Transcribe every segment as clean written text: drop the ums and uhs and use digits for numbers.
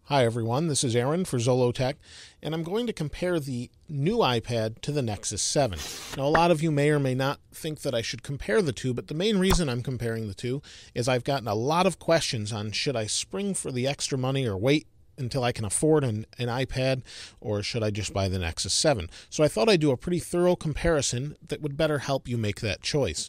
Hi everyone, this is Aaron for Zollotech, and I'm going to compare the new iPad to the Nexus 7. Now a lot of you may or may not think that I should compare the two, but the main reason I'm comparing the two is I've gotten a lot of questions on should I spring for the extra money or wait until I can afford an iPad, or should I just buy the Nexus 7? So I thought I'd do a pretty thorough comparison that would better help you make that choice.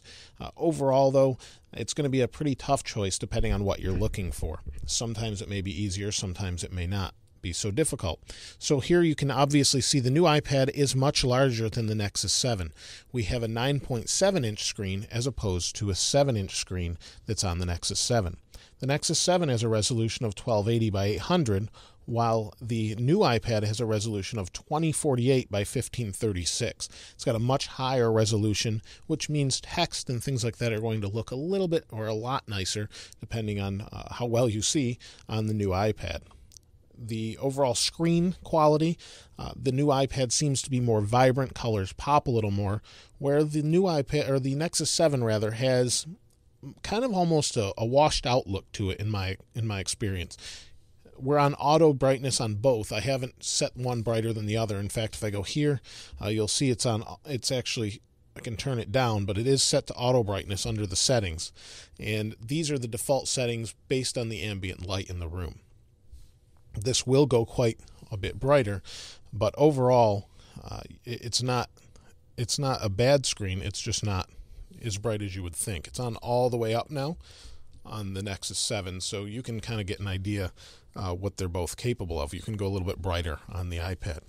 Overall, though, it's going to be a pretty tough choice depending on what you're looking for. Sometimes it may be easier, sometimes it may not be so difficult. So here you can obviously see the new iPad is much larger than the Nexus 7. We have a 9.7-inch screen as opposed to a 7-inch screen that's on the Nexus 7. The Nexus 7 has a resolution of 1280 by 800, while the new iPad has a resolution of 2048 by 1536. It's got a much higher resolution, which means text and things like that are going to look a little bit or a lot nicer, depending on how well you see on the new iPad. The overall screen quality, the new iPad seems to be more vibrant, colors pop a little more, where the new iPad, or the Nexus 7 rather, has kind of almost a washed out look to it in my experience. We're on auto brightness on both. I haven't set one brighter than the other. In fact, if I go here, you'll see it's actually, I can turn it down, but it is set to auto brightness under the settings. And these are the default settings based on the ambient light in the room. This will go quite a bit brighter, but overall, it's not a bad screen. It's just not as bright as you would think. It's on all the way up now on the Nexus 7, so you can kind of get an idea what they're both capable of. You can go a little bit brighter on the iPad.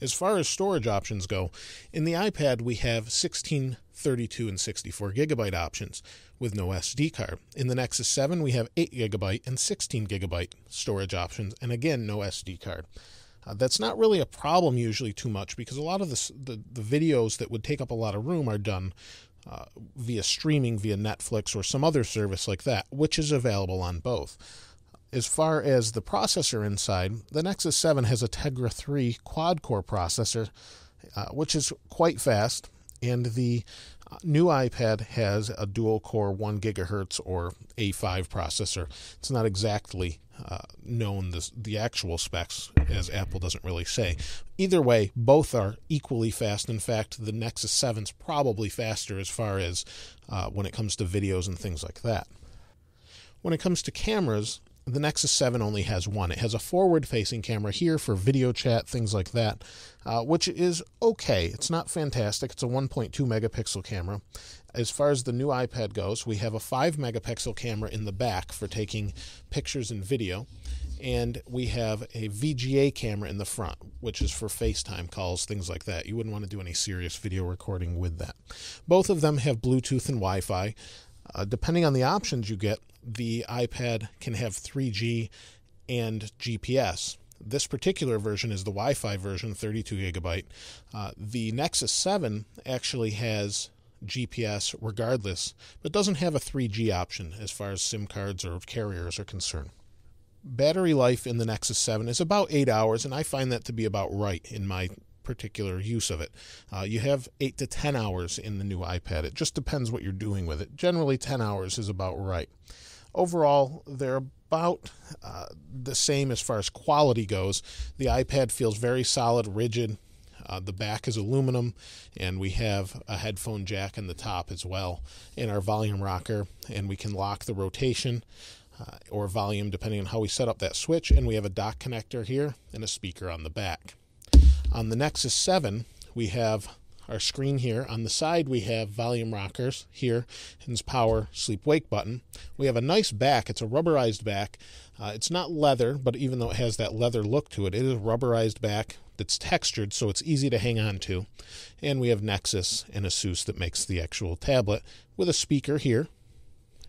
As far as storage options go, in the iPad we have 16, 32, and 64 gigabyte options with no SD card. In the Nexus 7 we have 8 gigabyte and 16 gigabyte storage options, and again no SD card. That's not really a problem usually too much, because a lot of the videos that would take up a lot of room are done via streaming, via Netflix or some other service like that, which is available on both. As far as the processor inside, the Nexus 7 has a Tegra 3 quad-core processor, which is quite fast, and the new iPad has a dual-core 1 gigahertz or A5 processor. It's not exactly known the actual specs, as Apple doesn't really say. Either way, both are equally fast. In fact, the Nexus 7 is probably faster as far as when it comes to videos and things like that. When it comes to cameras, the Nexus 7 only has one. It has a forward-facing camera here for video chat, things like that, which is okay. It's not fantastic. It's a 1.2 megapixel camera. As far as the new iPad goes, we have a 5 megapixel camera in the back for taking pictures and video, and we have a VGA camera in the front, which is for FaceTime calls, things like that. You wouldn't want to do any serious video recording with that. Both of them have Bluetooth and Wi-Fi. Depending on the options you get, the iPad can have 3G and GPS. This particular version is the Wi-Fi version, 32 gigabyte. The Nexus 7 actually has GPS regardless, but doesn't have a 3G option as far as SIM cards or carriers are concerned. Battery life in the Nexus 7 is about 8 hours, and I find that to be about right in my particular use of it. You have 8 to 10 hours in the new iPad. It just depends what you're doing with it. Generally 10 hours is about right. Overall, they're about the same as far as quality goes. The iPad feels very solid, rigid. The back is aluminum, and we have a headphone jack in the top as well, and our volume rocker, and we can lock the rotation or volume depending on how we set up that switch, and we have a dock connector here and a speaker on the back. On the Nexus 7, we have our screen here. On the side, we have volume rockers here, and this power sleep wake button. We have a nice back. It's a rubberized back. It's not leather, but even though it has that leather look to it, it is a rubberized back that's textured, so it's easy to hang on to. And we have Nexus and ASUS that makes the actual tablet with a speaker here.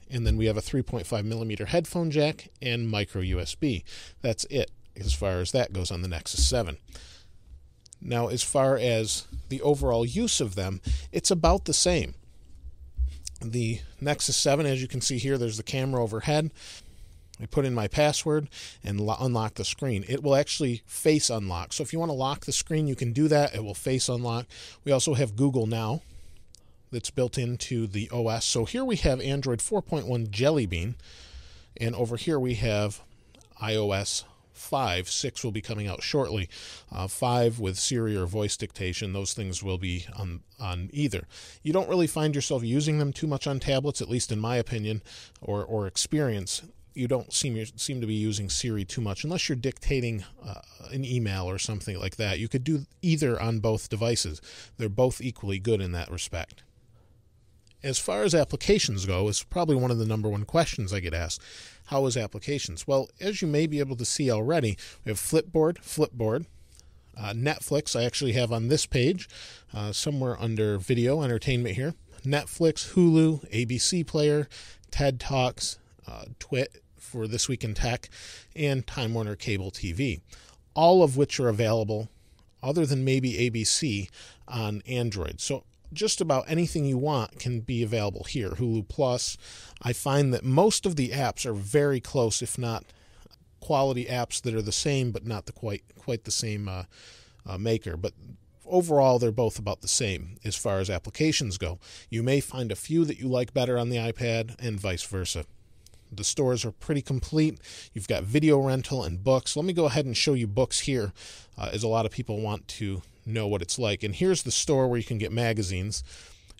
And then we have a 3.5 millimeter headphone jack and micro USB. That's it as far as that goes on the Nexus 7. Now, as far as the overall use of them, it's about the same. The Nexus 7, as you can see here, there's the camera overhead. I put in my password and unlock the screen. It will actually face unlock. So if you want to lock the screen, you can do that. It will face unlock. We also have Google Now that's built into the OS. So here we have Android 4.1 Jelly Bean, and over here we have iOS 5. 6 will be coming out shortly. 5 with Siri or voice dictation, those things will be on either. You don't really find yourself using them too much on tablets, at least in my opinion or experience. You don't seem to be using Siri too much unless you're dictating an email or something like that. You could do either on both devices. They're both equally good in that respect. As far as applications go, it's probably one of the number one questions I get asked. How is applications? Well, as you may be able to see already, we have Flipboard, Netflix I actually have on this page, somewhere under video entertainment here. Netflix, Hulu, ABC Player, TED Talks, Twit for This Week in Tech, and Time Warner Cable TV, all of which are available, other than maybe ABC, on Android. So just about anything you want can be available here. Hulu Plus. I find that most of the apps are very close, if not quality apps that are the same, but not quite the same maker. But overall, they're both about the same as far as applications go. You may find a few that you like better on the iPad and vice versa. The stores are pretty complete. You've got video rental and books. Let me go ahead and show you books here, as a lot of people want to know what it's like. And here's the store where you can get magazines.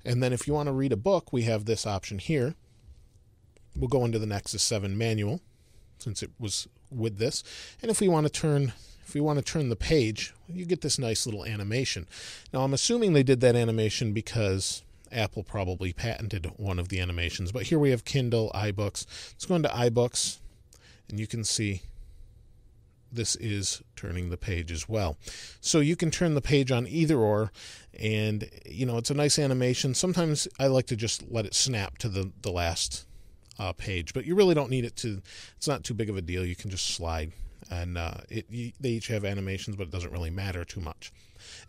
And then if you want to read a book, we have this option here. We'll go into the Nexus 7 manual, since it was with this. And if we want to turn the page, you get this nice little animation. Now, I'm assuming they did that animation because Apple probably patented one of the animations. But here we have Kindle, iBooks. Let's go into iBooks, and you can see this is turning the page as well. So you can turn the page on either or, and it's a nice animation. Sometimes I like to just let it snap to the last page, but you really don't need it to. It's not too big of a deal. You can just slide, and they each have animations, but it doesn't really matter too much.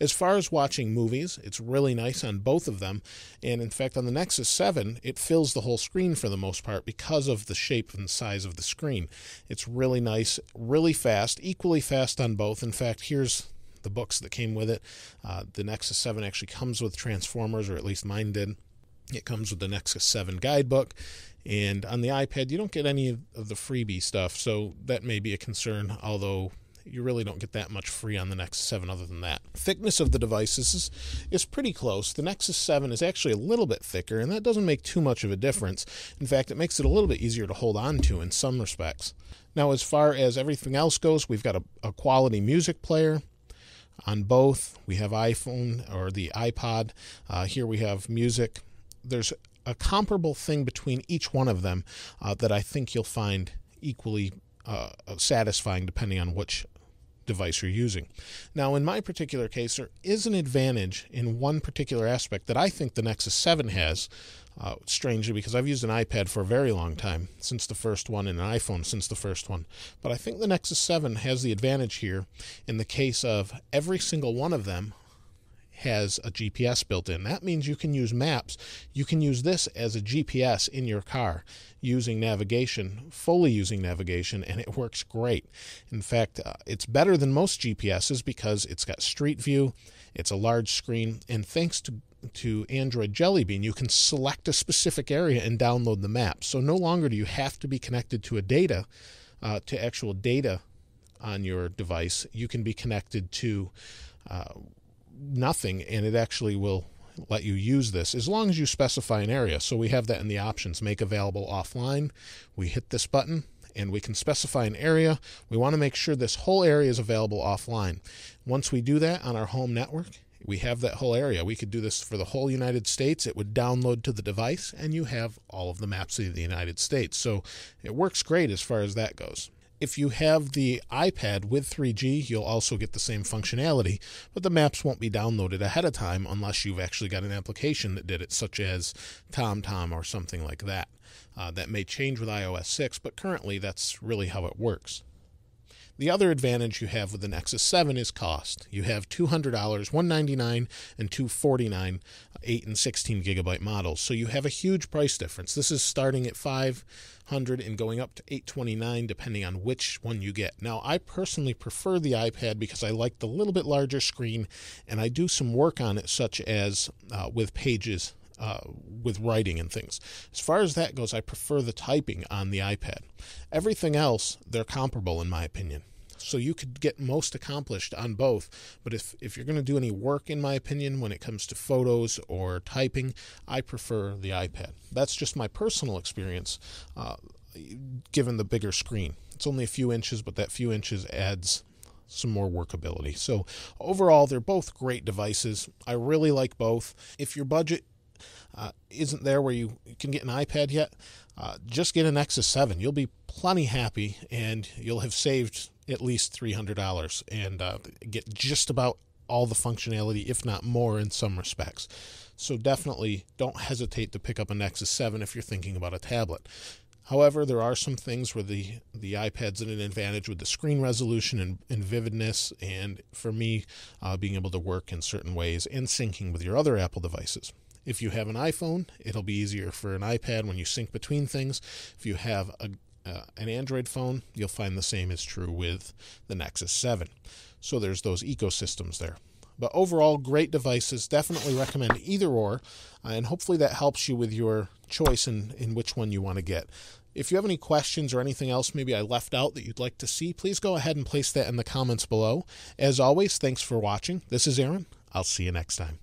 As far as watching movies, it's really nice on both of them. And in fact, on the Nexus 7, it fills the whole screen for the most part because of the shape and size of the screen. It's really nice, really fast, equally fast on both. In fact, here's the books that came with it. The Nexus 7 actually comes with Transformers, or at least mine did. It comes with the Nexus 7 guidebook. And on the iPad, you don't get any of the freebie stuff, so that may be a concern, although you really don't get that much free on the Nexus 7 other than that. Thickness of the devices is pretty close. The Nexus 7 is actually a little bit thicker, and that doesn't make too much of a difference. In fact, it makes it a little bit easier to hold on to in some respects. Now, as far as everything else goes, we've got a quality music player on both. We have iPhone or the iPod. Here we have music. There's a comparable thing between each one of them that I think you'll find equally satisfying depending on which device you're using. Now, in my particular case, there is an advantage in one particular aspect that I think the Nexus 7 has, strangely, because I've used an iPad for a very long time, since the first one, and an iPhone since the first one. But I think the Nexus 7 has the advantage here in the case of every single one of them has a GPS built in. That means you can use maps. You can use this as a GPS in your car using navigation, fully using navigation, and it works great. In fact, it's better than most GPSs because it's got Street View, it's a large screen, and thanks to Android Jelly Bean, you can select a specific area and download the map. So no longer do you have to be connected to actual data on your device. You can be connected to nothing, and it actually will let you use this as long as you specify an area. So we have that in the options, make available offline. We hit this button and we can specify an area. We want to make sure this whole area is available offline. Once we do that on our home network, we have that whole area. We could do this for the whole United States. It would download to the device and you have all of the maps of the United States. So it works great as far as that goes. If you have the iPad with 3G, you'll also get the same functionality, but the maps won't be downloaded ahead of time unless you've actually got an application that did it, such as TomTom or something like that. That may change with iOS 6, but currently that's really how it works. The other advantage you have with the Nexus 7 is cost. You have $200, $199 and $249, 8 and 16 gigabyte models. So you have a huge price difference. This is starting at $500 and going up to $829 depending on which one you get. Now, I personally prefer the iPad because I like the little bit larger screen, and I do some work on it, such as with pages, with writing and things. As far as that goes, I prefer the typing on the iPad. Everything else, they're comparable in my opinion. So you could get most accomplished on both. But if you're going to do any work, in my opinion, when it comes to photos or typing, I prefer the iPad. That's just my personal experience, given the bigger screen. It's only a few inches, but that few inches adds some more workability. So overall, they're both great devices. I really like both. If your budget isn't there where you can get an iPad yet, just get a Nexus 7. You'll be plenty happy, and you'll have saved at least $300 and get just about all the functionality, if not more, in some respects. So definitely don't hesitate to pick up a Nexus 7 if you're thinking about a tablet. However, there are some things where the iPad's at an advantage with the screen resolution and vividness, and for me, being able to work in certain ways and syncing with your other Apple devices. If you have an iPhone, it'll be easier for an iPad when you sync between things. If you have an Android phone, you'll find the same is true with the Nexus 7. So there's those ecosystems there. But overall, great devices. Definitely recommend either or, and hopefully that helps you with your choice in which one you want to get. If you have any questions or anything else maybe I left out that you'd like to see, please go ahead and place that in the comments below. As always, thanks for watching. This is Aaron. I'll see you next time.